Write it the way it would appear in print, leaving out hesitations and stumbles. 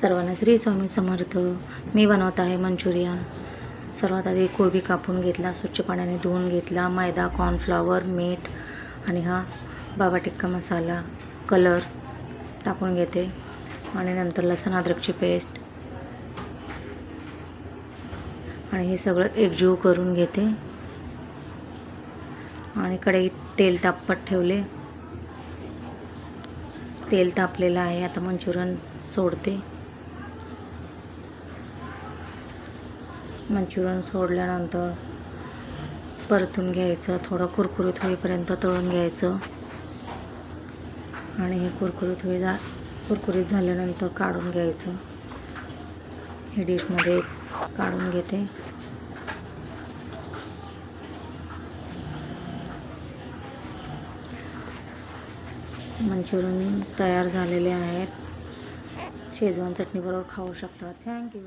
सर्वांना श्री स्वामी समर्थ। मी बनवत आहे मंचुरियन। सर्वात आधी कोबी कापून घेतला, स्वच्छ पाण्याने धुवून घेतला, मैदा, कॉर्नफ्लॉवर, मीठ आणि हा बाबा टिक्का मसाला, कलर टाकून घेते आणि नंतर लसूण अद्रकची पेस्ट आणि हे सगळं एकजीव करून घेते आणि कढईत तेल तापत ठेवले। तेल तापलेलं आहे, आता मंचुरियन सोडते। मंचुरियन सोडल्यानंतर परतून घ्यायचं, थोडं कुरकुरीत होईपर्यंत तळून घ्यायचं आणि हे कुरकुरीत झाल्यानंतर काढून घ्यायचं। हे डिशमध्ये काढून घेते। मंचुरियन तयार झालेले आहेत। शेजवान चटणीबरोबर खाऊ शकता। थँक्यू।